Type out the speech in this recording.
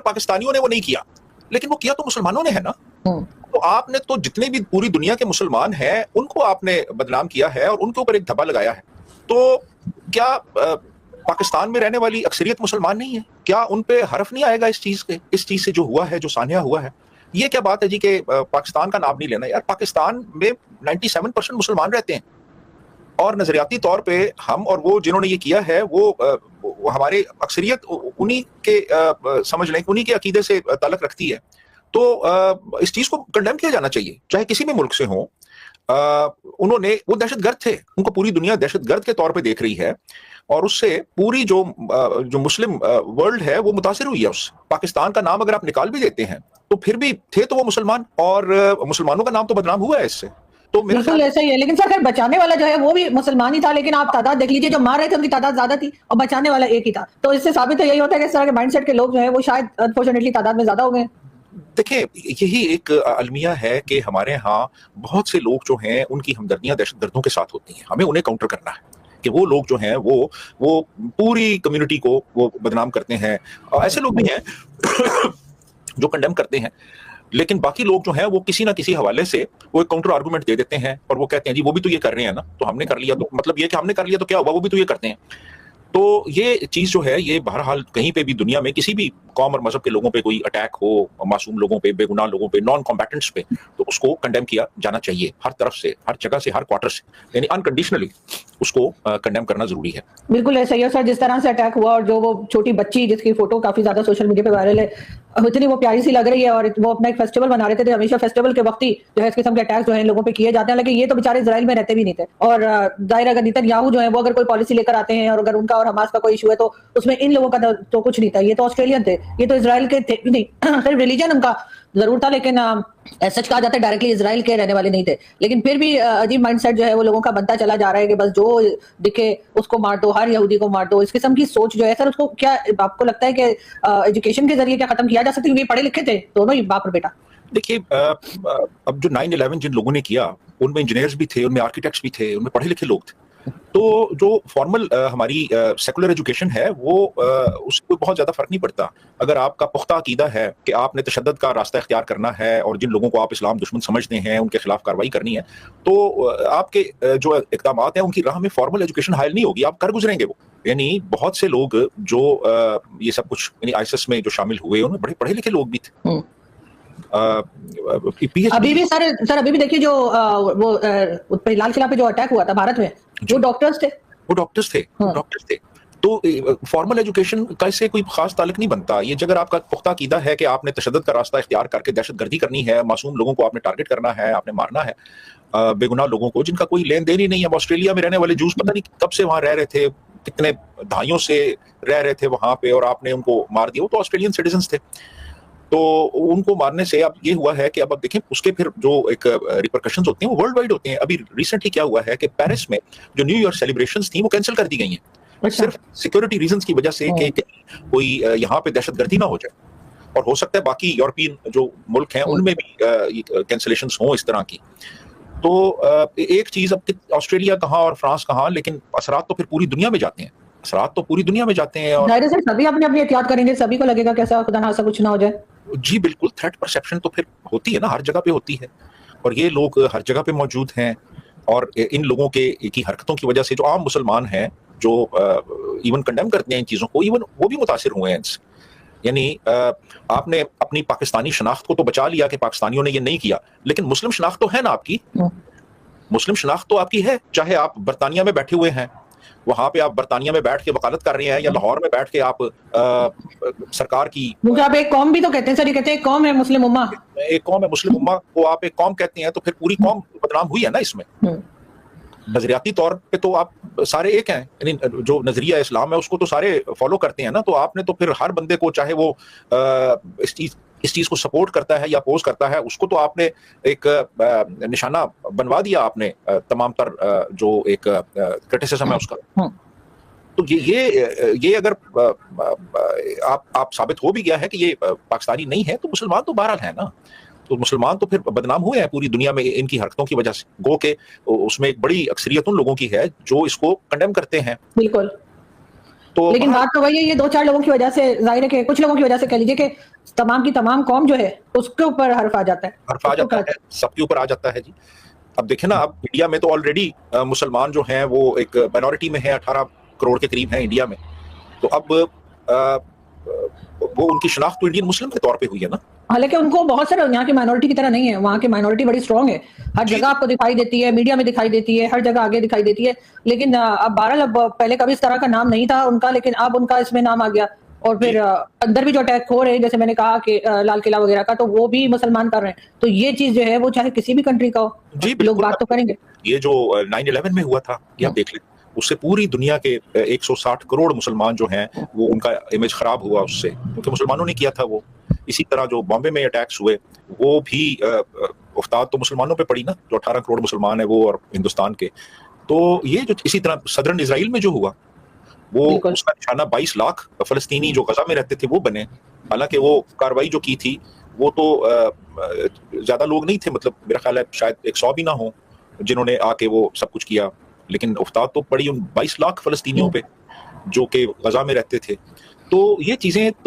پاکستانیوں نے وہ نہیں کیا, لیکن وہ کیا تو مسلمانوں نے ہے نا. تو آپ نے تو جتنے بھی پوری دنیا کے مسلمان ہیں ان کو آپ نے بدنام کیا ہے اور ان کے اوپر ایک دھبا لگایا ہے. تو کیا پاکستان میں رہنے والی اکثریت مسلمان نہیں ہے؟ کیا ان پہ حرف نہیں آئے گا اس چیز سے جو ہوا ہے, جو سانحہ ہوا ہے؟ یہ کیا بات ہے جی کہ پاکستان کا نام نہیں لینا؟ یار پاکستان میں 97% مسلمان رہتے ہیں, اور نظریاتی طور پہ ہم اور وہ جنہوں نے یہ کیا ہے وہ ہمارے اکثریت انہی کے سمجھ لیں انہی کے عقیدے سے تعلق رکھتی ہے. تو اس چیز کو کنڈیم کیا جانا چاہیے, چاہے کسی بھی ملک سے ہوں. انہوں نے, وہ دہشت گرد تھے, ان کو پوری دنیا دہشت گرد کے طور پہ دیکھ رہی ہے, اور اس سے پوری جو مسلم ورلڈ ہے وہ متاثر ہوئی ہے. اس پاکستان کا نام اگر آپ نکال بھی دیتے ہیں تو پھر بھی تھے تو وہ مسلمان, اور مسلمانوں کا نام تو بدنام ہوا ہے اس سے. تو بالکل ایسا ہی ہے. لیکن سر بچانے والا جو ہے وہ بھی مسلمان ہی تھا, لیکن آپ تعداد دیکھ لیجئے, جو مار رہے تھے ان کی تعداد زیادہ تھی اور بچانے والا ایک ہی تھا. تو اس سے ثابت تو یہی ہوتا ہے کہ اس طرح کے مائنڈ سیٹ کے لوگ جو ہیں وہ شاید انفارچونیٹلی تعداد میں زیادہ ہو گئے. دیکھیں یہی ایک المیہ ہے کہ ہمارے ہاں بہت سے لوگ جو ہیں ان کی ہمدردیاں دہشت گردوں کے ساتھ ہوتی ہیں. ہمیں انہیں کاؤنٹر کرنا ہے کہ وہ لوگ جو ہیں وہ پوری کمیونٹی کو وہ بدنام کرتے ہیں. ایسے لوگ بھی ہیں جو کنڈیم کرتے ہیں, لیکن باقی لوگ جو ہیں وہ کسی نہ کسی حوالے سے وہ ایک کاؤنٹر آرگومنٹ دے دیتے ہیں, اور وہ کہتے ہیں جی وہ بھی تو یہ کر رہے ہیں نا, تو ہم نے کر لیا, تو مطلب یہ کہ ہم نے کر لیا تو کیا ہوا, وہ بھی تو یہ کرتے ہیں. تو یہ چیز جو ہے یہ بہرحال کہیں پہ بھی دنیا میں کسی بھی قوم اور مذہب کے لوگوں پہ کوئی اٹیک ہو, معصوم لوگوں پہ, بے گناہ لوگوں پہ, نان کمبیٹنٹس پہ, تو اس کو کنڈیم کیا جانا چاہیے ہر طرف سے, ہر جگہ سے, ہر کوارٹر سے, یعنی انکنڈیشنلی اس کو کنڈیم کرنا ضروری ہے. بالکل ایسا ہی ہے سر. جس طرح سے اٹیک ہوا, اور جو وہ چھوٹی بچی جس کی فوٹو کافی زیادہ سوشل میڈیا پہ وائرل ہے, اتنی وہ پیاری سی لگ رہی ہے, اور وہ اپنا ایک فیسٹیول بنا رہے تھے. ہمیشہ فیسٹیول کے وقت ہی جو ہے اس قسم کے اٹیکس جو ہیں لوگوں پہ کیے جاتے ہیں, لیکن یہ تو بیچارے اسرائیل میں رہتے بھی نہیں تھے. اور ظاہر اگر نیتن یاہو جو ہے وہ اگر کوئی پالیسی لے کر آتے ہیں, اور اگر ان کا اور حماس کا کوئی ایشو ہے تو اس میں ان لوگوں کا تو کچھ نہیں تھا. یہ تو آسٹریلین تھے, یہ تو اسرائیل کے تھے نہیں. خیر ریلیجن ان کا ضرور تھا, لیکن سچ کہا جاتا ہے ڈائریکٹلی اسرائیل کے رہنے والے نہیں تھے. لیکن پھر بھی عجیب مائنڈ سیٹ جو ہے وہ لوگوں کا بنتا چلا جا رہا ہے کہ بس جو دکھے اس کو مار دو, ہر یہودی کو مار دو. اس قسم کی سوچ جو ہے سر, اس کو کیا آپ کو لگتا ہے کہ ایجوکیشن کے ذریعے کیا ختم کیا جا سکتا ہے؟ کیونکہ پڑھے لکھے تھے دونوں ہی, باپ اور بیٹا. دیکھیے اب جو 9/11 جن لوگوں نے کیا ان میں انجینئرز بھی تھے, ان میں آرکیٹیکٹس بھی تھے, ان میں پڑھے لکھے لوگ تھے. تو جو فارمل ہماری سیکولر ایجوکیشن ہے وہ اس کو بہت زیادہ فرق نہیں پڑتا. اگر آپ کا پختہ عقیدہ ہے کہ آپ نے تشدد کا راستہ اختیار کرنا ہے اور جن لوگوں کو آپ اسلام دشمن سمجھتے ہیں ان کے خلاف کارروائی کرنی ہے, تو آپ کے جو اقدامات ہیں ان کی راہ میں فارمل ایجوکیشن حائل نہیں ہوگی, آپ کر گزریں گے وہ. یعنی بہت سے لوگ جو یہ سب کچھ یعنی آئیسس میں جو شامل ہوئے ان میں بڑے پڑھے لکھے لوگ بھی تھے. ابھی بھی سر ابھی بھی دیکھیے جو وہ لال قلعہ پہ جو اٹیک ہوا تھا بھارت میں, وہ ڈاکٹرز تھے. تو فارمل ایجوکیشن کا اس سے کوئی خاص تعلق نہیں بنتا. یہ اگر آپ کا پختہ عقیدہ ہے کہ آپ نے تشدد کا راستہ اختیار کر کے دہشت گردی کرنی ہے, معصوم لوگوں کو آپ نے ٹارگٹ کرنا ہے, آپ نے مارنا ہے, بے گناہ لوگوں کو جن کا کوئی لین دین ہی نہیں ہے. اب آسٹریلیا میں رہنے والے جوز پتہ نہیں کب سے وہاں رہ رہے تھے, کتنے دہائیوں سے رہ رہے تھے وہاں پہ, اور آپ نے ان کو مار دیا. وہ تو آسٹریلین سٹیزنز تھے. تو ان کو مارنے سے اب یہ ہوا ہے کہ اب دیکھیں اس کے پھر جو ایک ریپرکشنز ہوتے ہیں وہ ورلڈ وائڈ ہوتے ہیں. ابھی ریسنٹلی کیا ہوا ہے کہ پیرس میں جو نیو ایئر سیلیبریشنز تھیں وہ کینسل کر دی گئی ہیں, صرف سیکورٹی ریزنز کی وجہ سے کہ کوئی یہاں پہ دہشت گردی نہ ہو جائے. اور ہو سکتا ہے باقی یورپین جو ملک ہیں ان میں بھی کینسلیشنز ہوں اس طرح کی. تو ایک چیز, اب آسٹریلیا کہاں اور فرانس کہاں, لیکن اثرات تو پھر پوری دنیا میں جاتے ہیں. اثرات تو پوری دنیا میں جاتے ہیں, اور سبھی اپنی احتیاط کریں گے, سبھی کو لگے گا کیسا خدا نہ ایسا کچھ نہ ہو جائے. جی بالکل, تھریٹ پرسیپشن تو پھر ہوتی ہے نا, ہر جگہ پہ ہوتی ہے, اور یہ لوگ ہر جگہ پہ موجود ہیں. اور ان لوگوں کی حرکتوں کی وجہ سے جو عام مسلمان ہیں جو ایون کنڈیم کرتے ہیں ان چیزوں کو, ایون وہ بھی متاثر ہوئے ہیں ان سے. یعنی آپ نے اپنی پاکستانی شناخت کو تو بچا لیا کہ پاکستانیوں نے یہ نہیں کیا, لیکن مسلم شناخت تو ہے نا آپ کی, مسلم شناخت تو آپ کی ہے. چاہے آپ برطانیہ میں بیٹھے ہوئے ہیں, وہاں پہ آپ برطانیہ میں بیٹھ کے وکالت کر رہے ہیں, یا لاہور میں بیٹھ کے آپ سرکار کی, کیونکہ آپ ایک قوم بھی تو کہتے ہیں سر, یہ کہتے ہیں ایک قوم ہے مسلم امہ, ایک قوم ہے مسلم امہ کو آپ ایک قوم کہتے ہیں, تو پھر پوری قوم بدنام ہوئی ہے نا اس میں. نظریاتی طور پہ تو آپ سارے ایک ہیں, یعنی جو نظریہ اسلام ہے اس کو تو سارے فالو کرتے ہیں نا. تو آپ نے تو پھر ہر بندے کو, چاہے وہ اس چیز کو سپورٹ کرتا ہے یا اپوز کرتا ہے, اس کو تو آپ نے ایک نشانہ بنوا دیا آپ نے تمام تر جو ایک کرٹیسزم ہے اس کا. تو یہ اگر آپ ثابت ہو بھی گیا ہے کہ یہ پاکستانی نہیں ہے, تو مسلمان تو بہرحال ہے نا. تو مسلمان تو پھر بدنام ہوئے ہیں پوری دنیا میں ان کی حرکتوں کی وجہ سے. گو کہ اس میں ایک بڑی اکثریت ان لوگوں کی ہے جو اس کو کنڈیم کرتے ہیں. بالکل. تو لیکن بات تو وہی ہے، یہ 2-4 لوگوں کی وجہ سے ظاہر ہے کہ کچھ لوگوں کی وجہ سے کہہ لیجیے کہ تمام کی تمام قوم جو ہے اس کے اوپر حرف آ جاتا ہے، حرف آ جاتا ہے، سب کے اوپر آ جاتا ہے جی. اب دیکھیں نا، اب انڈیا میں تو آلریڈی مسلمان جو ہیں وہ ایک مائنورٹی میں ہیں، 18 کروڑ کے قریب ہیں انڈیا میں. تو اب وہ ان کی شناخت تو انڈین مسلم کے طور پہ ہوئی ہے نا. حالانکہ ان کو بہت سارے یہاں کی مائنورٹی کی طرح نہیں ہے، وہاں کی مائنورٹی بڑی اسٹرانگ ہے، ہر جی جگہ آپ کو دکھائی دیتی ہے، میڈیا میں دکھائی دیتی ہے، ہر جگہ آگے دکھائی دیتی ہے. لیکن اب بہرحال اب پہلے کبھی اس طرح کا نام نہیں تھا ان کا، لیکن اب ان کا اس میں نام آ گیا. اور جی پھر اندر بھی جو اٹیک ہو رہے ہیں، جیسے میں نے کہا کہ لال قلعہ وغیرہ کا، تو وہ بھی مسلمان کر رہے ہیں. تو یہ چیز جو ہے وہ چاہے کسی بھی کنٹری کا ہو، جی لوگ بالکل. بات تو کریں گے. یہ جو 9/11 میں ہوا تھا یہ آپ دیکھ لیں، اس سے پوری دنیا کے 160 کروڑ مسلمان جو ہیں وہ ان کا امیج خراب ہوا اس سے، کیونکہ مسلمانوں نے کیا تھا وہ. اسی طرح جو بامبے میں اٹیکس ہوئے وہ بھی افتاد تو مسلمانوں پہ پڑی نا، جو 18 کروڑ مسلمان ہیں وہ اور ہندوستان کے. تو یہ جو اسی طرح صدرن اسرائیل میں جو ہوا وہ بالکل اس کا نشانہ 22 لاکھ فلسطینی جو غزہ میں رہتے تھے وہ بنے. حالانکہ وہ کاروائی جو کی تھی وہ تو زیادہ لوگ نہیں تھے، مطلب میرا خیال ہے شاید 100 بھی نہ ہوں جنہوں نے آ کے وہ سب کچھ کیا، لیکن افتاد تو پڑی ان 22 لاکھ فلسطینیوں پہ جو کہ غزہ میں رہتے تھے. تو یہ چیزیں